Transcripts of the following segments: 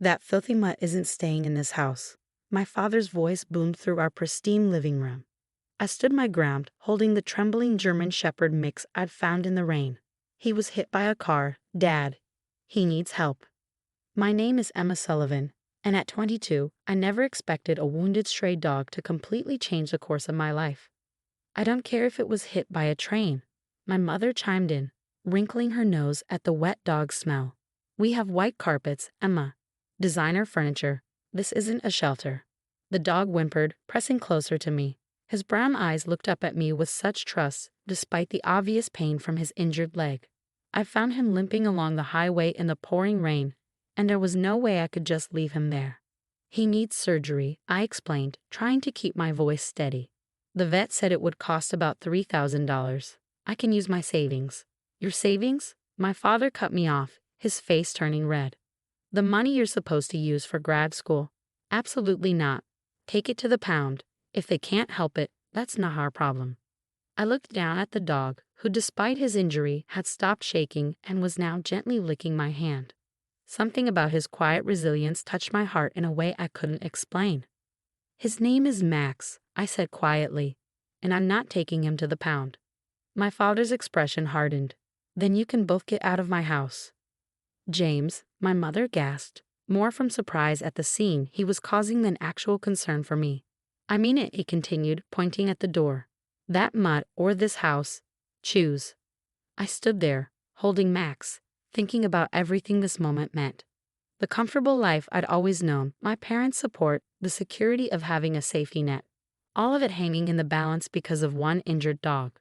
That filthy mutt isn't staying in this house. My father's voice boomed through our pristine living room. I stood my ground, holding the trembling German Shepherd mix I'd found in the rain. He was hit by a car, Dad. He needs help. My name is Emma Sullivan, and at 22, I never expected a wounded stray dog to completely change the course of my life. I don't care if it was hit by a train. My mother chimed in, wrinkling her nose at the wet dog smell. We have white carpets, Emma. Designer furniture. This isn't a shelter. The dog whimpered, pressing closer to me. His brown eyes looked up at me with such trust, despite the obvious pain from his injured leg. I found him limping along the highway in the pouring rain, and there was no way I could just leave him there. He needs surgery, I explained, trying to keep my voice steady. The vet said it would cost about $3,000. I can use my savings. Your savings? My father cut me off, his face turning red. The money you're supposed to use for grad school? Absolutely not. Take it to the pound. If they can't help it, that's not our problem. I looked down at the dog, who despite his injury had stopped shaking and was now gently licking my hand. Something about his quiet resilience touched my heart in a way I couldn't explain. His name is Max, I said quietly, and I'm not taking him to the pound. My father's expression hardened. Then you can both get out of my house. James, my mother gasped, more from surprise at the scene he was causing than actual concern for me. I mean it, he continued, pointing at the door. That mutt or this house. Choose. I stood there, holding Max, thinking about everything this moment meant. The comfortable life I'd always known, my parents' support, the security of having a safety net. All of it hanging in the balance because of one injured dog.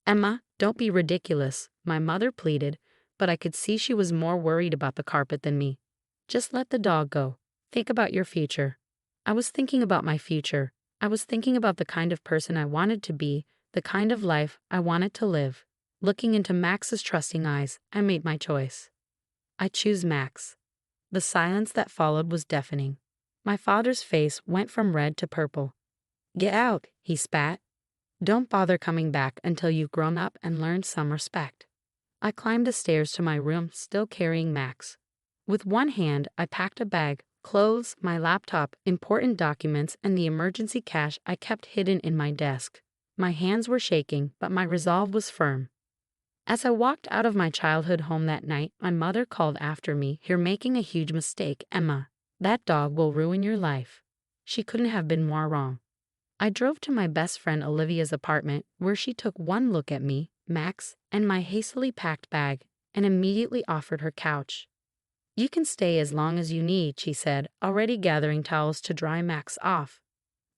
Emma, don't be ridiculous, my mother pleaded, but I could see she was more worried about the carpet than me. Just let the dog go. Think about your future. I was thinking about my future. I was thinking about the kind of person I wanted to be, the kind of life I wanted to live. Looking into Max's trusting eyes, I made my choice. I choose Max. The silence that followed was deafening. My father's face went from red to purple. Get out, he spat. Don't bother coming back until you've grown up and learned some respect. I climbed the stairs to my room, still carrying Max. With one hand, I packed a bag, clothes, my laptop, important documents, and the emergency cash I kept hidden in my desk. My hands were shaking, but my resolve was firm. As I walked out of my childhood home that night, my mother called after me, "You're making a huge mistake, Emma. That dog will ruin your life." She couldn't have been more wrong. I drove to my best friend Olivia's apartment, where she took one look at me, Max, and my hastily packed bag, and immediately offered her couch. You can stay as long as you need, she said, already gathering towels to dry Max off.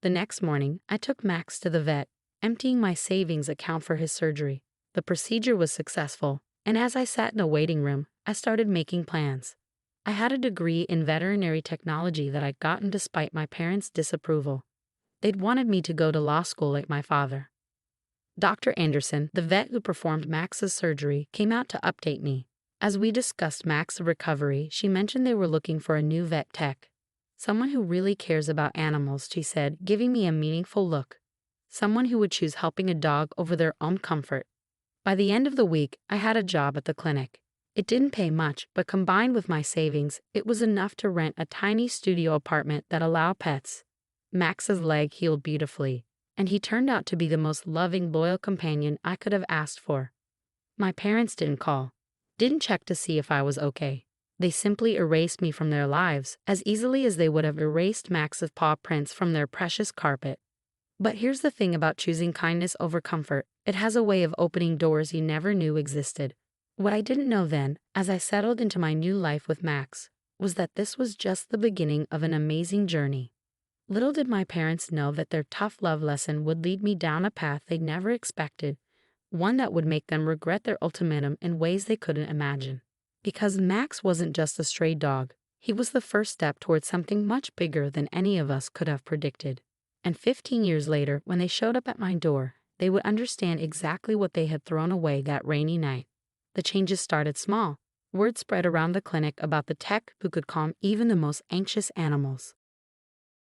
The next morning, I took Max to the vet, emptying my savings account for his surgery. The procedure was successful, and as I sat in the waiting room, I started making plans. I had a degree in veterinary technology that I'd gotten despite my parents' disapproval. They'd wanted me to go to law school like my father. Dr. Anderson, the vet who performed Max's surgery, came out to update me. As we discussed Max's recovery, she mentioned they were looking for a new vet tech. Someone who really cares about animals, she said, giving me a meaningful look. Someone who would choose helping a dog over their own comfort. By the end of the week, I had a job at the clinic. It didn't pay much, but combined with my savings, it was enough to rent a tiny studio apartment that allowed pets. Max's leg healed beautifully, and he turned out to be the most loving, loyal companion I could have asked for. My parents didn't call, didn't check to see if I was okay. They simply erased me from their lives as easily as they would have erased Max's paw prints from their precious carpet. But here's the thing about choosing kindness over comfort. It has a way of opening doors you never knew existed. What I didn't know then, as I settled into my new life with Max, was that this was just the beginning of an amazing journey. Little did my parents know that their tough love lesson would lead me down a path they never expected, one that would make them regret their ultimatum in ways they couldn't imagine. Because Max wasn't just a stray dog, he was the first step towards something much bigger than any of us could have predicted. And 15 years later, when they showed up at my door, they would understand exactly what they had thrown away that rainy night. The changes started small. Word spread around the clinic about the tech who could calm even the most anxious animals.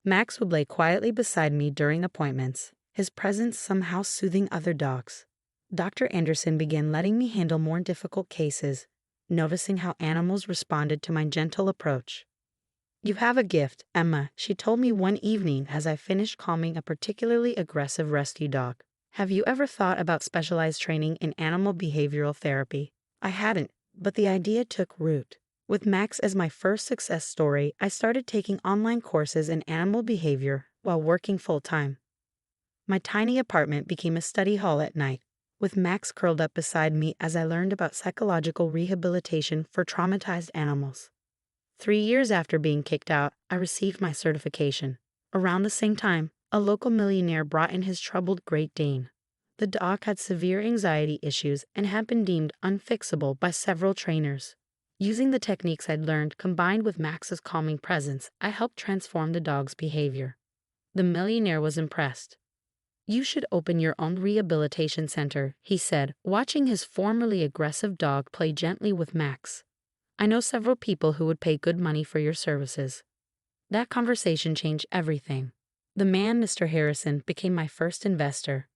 Max would lay quietly beside me during appointments, his presence somehow soothing other dogs. Dr. Anderson began letting me handle more difficult cases, noticing how animals responded to my gentle approach. "You have a gift, Emma," she told me one evening as I finished calming a particularly aggressive rescue dog. "Have you ever thought about specialized training in animal behavioral therapy?" I hadn't, but the idea took root. With Max as my first success story, I started taking online courses in animal behavior while working full-time. My tiny apartment became a study hall at night, with Max curled up beside me as I learned about psychological rehabilitation for traumatized animals. 3 years after being kicked out, I received my certification. Around the same time, a local millionaire brought in his troubled Great Dane. The dog had severe anxiety issues and had been deemed unfixable by several trainers. Using the techniques I'd learned combined with Max's calming presence, I helped transform the dog's behavior. The millionaire was impressed. "You should open your own rehabilitation center," he said, watching his formerly aggressive dog play gently with Max. "I know several people who would pay good money for your services." That conversation changed everything. The man, Mr. Harrison, became my first investor.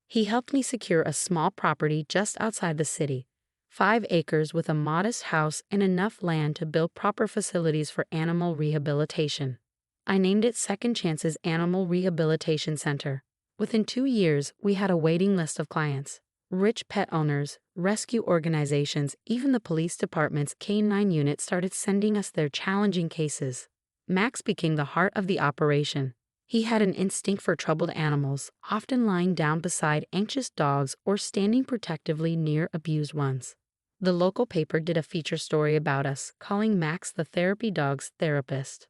He helped me secure a small property just outside the city, 5 acres with a modest house and enough land to build proper facilities for animal rehabilitation. I named it Second Chance's Animal Rehabilitation Center. Within 2 years, we had a waiting list of clients. Rich pet owners, rescue organizations, even the police department's K-9 unit started sending us their challenging cases. Max became the heart of the operation. He had an instinct for troubled animals, often lying down beside anxious dogs or standing protectively near abused ones. The local paper did a feature story about us, calling Max the therapy dog's therapist.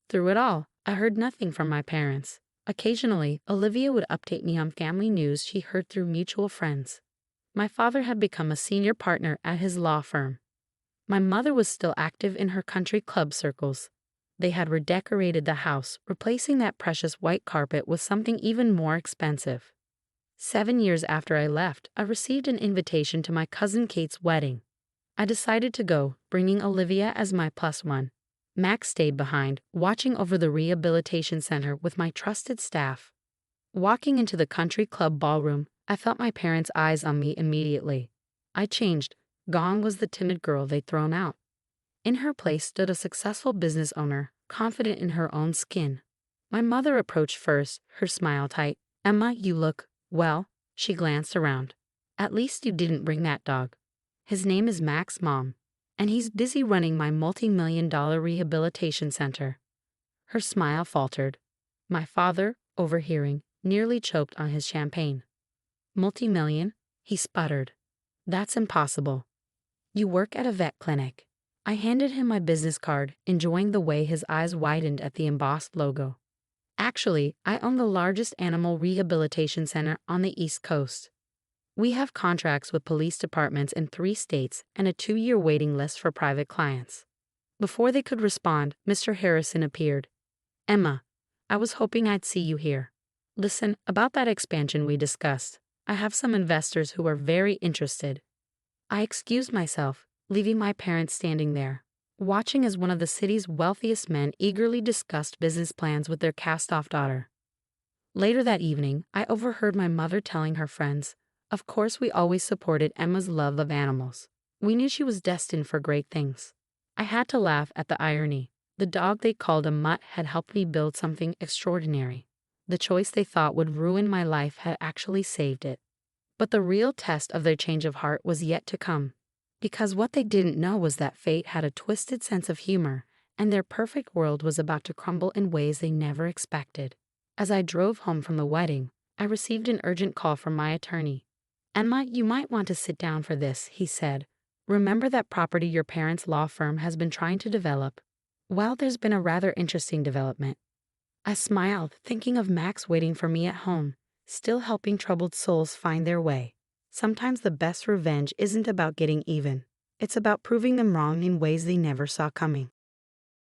Through it all, I heard nothing from my parents. Occasionally, Olivia would update me on family news she heard through mutual friends. My father had become a senior partner at his law firm. My mother was still active in her country club circles. They had redecorated the house, replacing that precious white carpet with something even more expensive. 7 years after I left, I received an invitation to my cousin Kate's wedding. I decided to go, bringing Olivia as my plus one. Max stayed behind, watching over the rehabilitation center with my trusted staff. Walking into the country club ballroom, I felt my parents' eyes on me immediately. I changed. Gone was the timid girl they'd thrown out. In her place stood a successful business owner, confident in her own skin. My mother approached first, her smile tight. "Emma, you look, well," she glanced around. "At least you didn't bring that dog. His name is Max, Mom, and he's busy running my multi-million-dollar rehabilitation center." Her smile faltered. My father, overhearing, nearly choked on his champagne. "Multi-million?" he sputtered. "That's impossible. You work at a vet clinic." I handed him my business card, enjoying the way his eyes widened at the embossed logo. "Actually, I own the largest animal rehabilitation center on the East Coast. We have contracts with police departments in 3 states and a 2-year waiting list for private clients." Before they could respond, Mr. Harrison appeared. "Emma, I was hoping I'd see you here. Listen, about that expansion we discussed, I have some investors who are very interested." I excused myself, leaving my parents standing there, watching as one of the city's wealthiest men eagerly discussed business plans with their cast-off daughter. Later that evening, I overheard my mother telling her friends, "Of course we always supported Emma's love of animals. We knew she was destined for great things." I had to laugh at the irony. The dog they called a mutt had helped me build something extraordinary. The choice they thought would ruin my life had actually saved it. But the real test of their change of heart was yet to come. Because what they didn't know was that fate had a twisted sense of humor, and their perfect world was about to crumble in ways they never expected. As I drove home from the wedding, I received an urgent call from my attorney. "Emma, you might want to sit down for this," he said. "Remember that property your parents' law firm has been trying to develop? Well, there's been a rather interesting development." I smiled, thinking of Max waiting for me at home, still helping troubled souls find their way. Sometimes the best revenge isn't about getting even. It's about proving them wrong in ways they never saw coming.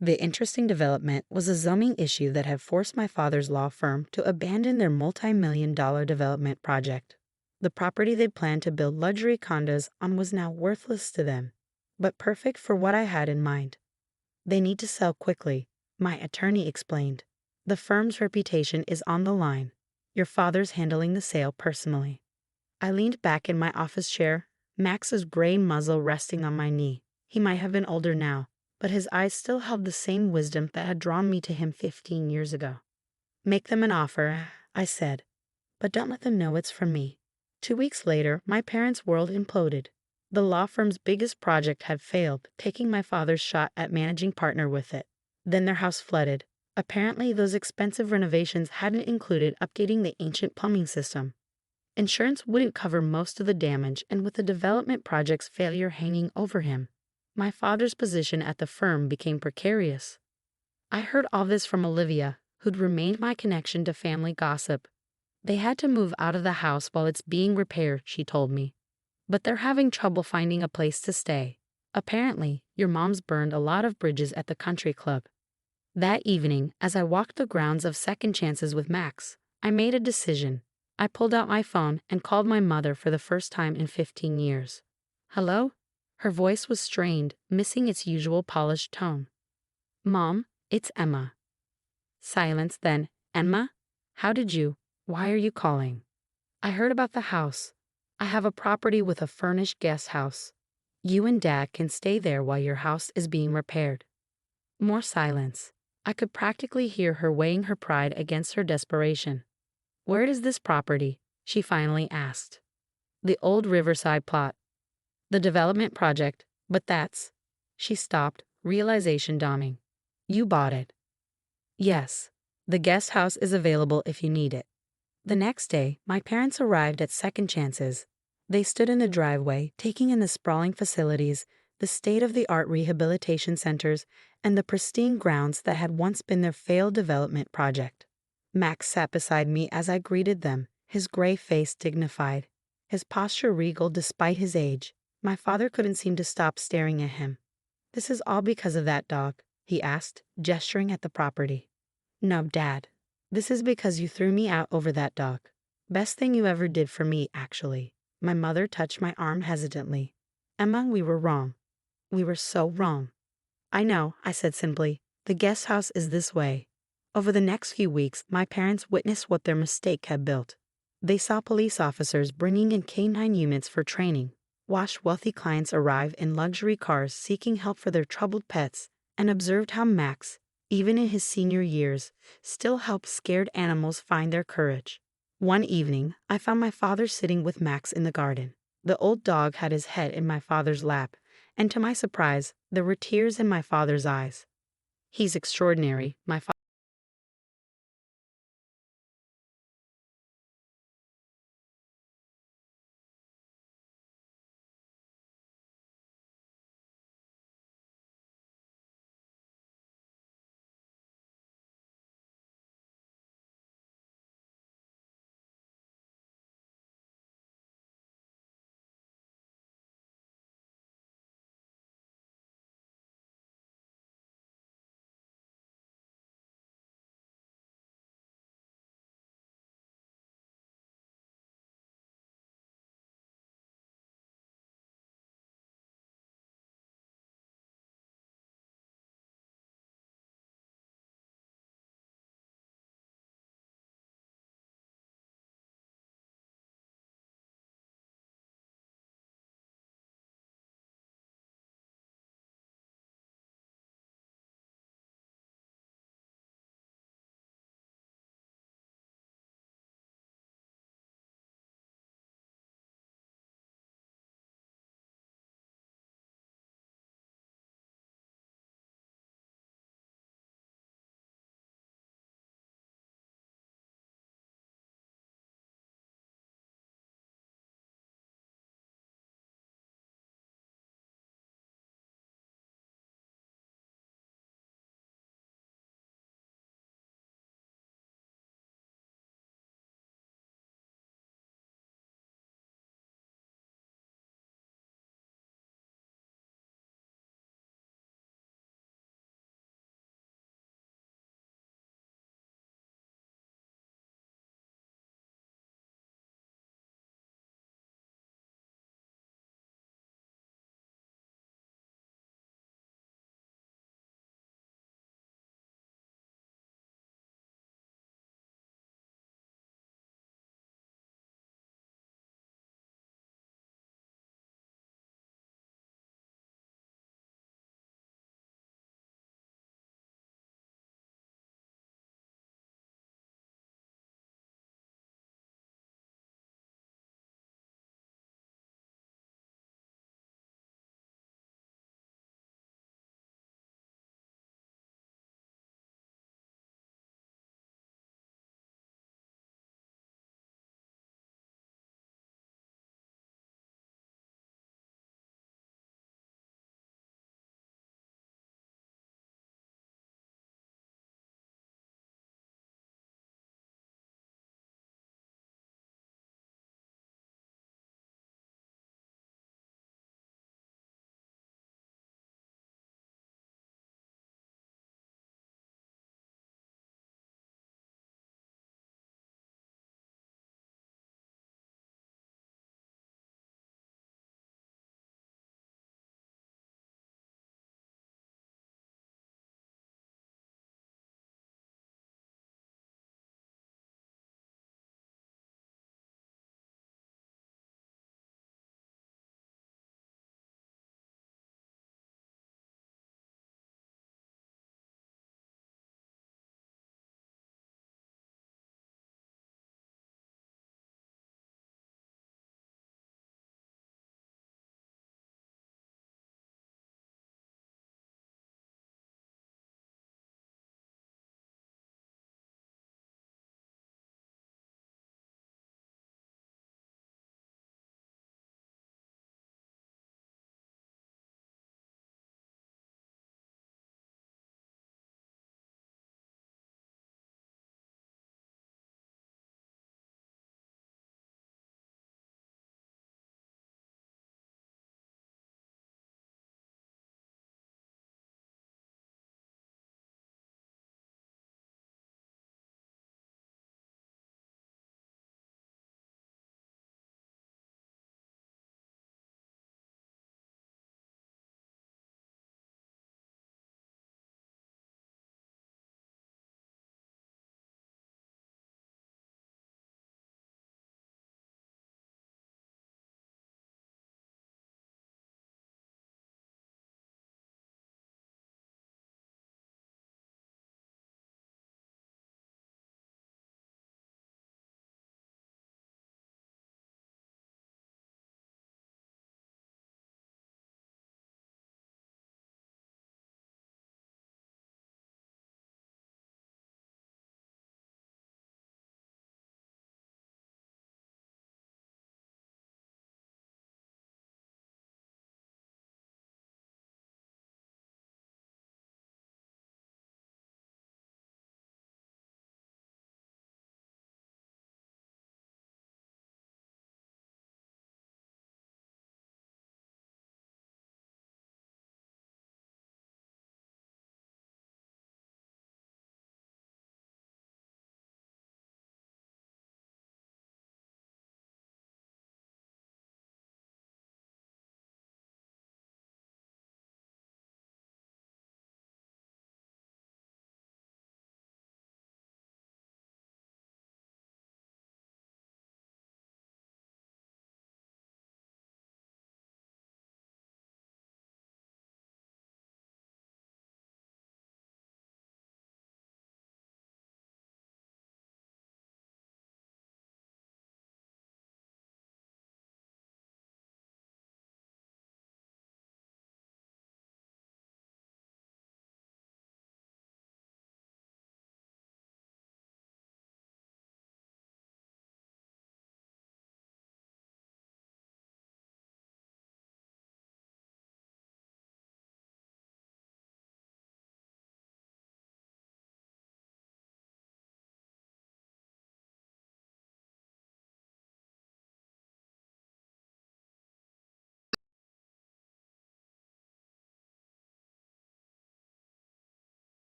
The interesting development was a zoning issue that had forced my father's law firm to abandon their multi-million-dollar development project. The property they planned to build luxury condos on was now worthless to them, but perfect for what I had in mind. "They need to sell quickly," my attorney explained. "The firm's reputation is on the line. Your father's handling the sale personally." I leaned back in my office chair, Max's gray muzzle resting on my knee. He might have been older now, but his eyes still held the same wisdom that had drawn me to him 15 years ago. Make them an offer, I said, but don't let them know it's from me. 2 weeks later, my parents' world imploded. The law firm's biggest project had failed, taking my father's shot at managing partner with it. Then their house flooded. Apparently, those expensive renovations hadn't included updating the ancient plumbing system. Insurance wouldn't cover most of the damage, and with the development project's failure hanging over him, my father's position at the firm became precarious. I heard all this from Olivia, who'd remained my connection to family gossip. They had to move out of the house while it's being repaired, she told me. But they're having trouble finding a place to stay. Apparently, your mom's burned a lot of bridges at the country club. That evening, as I walked the grounds of Second Chances with Max, I made a decision. I pulled out my phone and called my mother for the first time in 15 years. Hello? Her voice was strained, missing its usual polished tone. Mom, it's Emma. Silence, then, Emma? Why are you calling? I heard about the house. I have a property with a furnished guest house. You and Dad can stay there while your house is being repaired. More silence. I could practically hear her weighing her pride against her desperation. Where is this property? She finally asked. The old Riverside plot. The development project, but that's... She stopped, realization dawning. You bought it. Yes. The guest house is available if you need it. The next day, my parents arrived at Second Chances. They stood in the driveway, taking in the sprawling facilities, the state-of-the-art rehabilitation centers, and the pristine grounds that had once been their failed development project. Max sat beside me as I greeted them, his gray face dignified, his posture regal despite his age. My father couldn't seem to stop staring at him. This is all because of that dog, he asked, gesturing at the property. No, Dad. This is because you threw me out over that dog. Best thing you ever did for me, actually. My mother touched my arm hesitantly. Emma, we were wrong. We were so wrong. I know, I said simply. The guest house is this way. Over the next few weeks, my parents witnessed what their mistake had built. They saw police officers bringing in canine units for training, watched wealthy clients arrive in luxury cars seeking help for their troubled pets, and observed how Max, even in his senior years, still helped scared animals find their courage. One evening, I found my father sitting with Max in the garden. The old dog had his head in my father's lap, and to my surprise, there were tears in my father's eyes. He's extraordinary, my father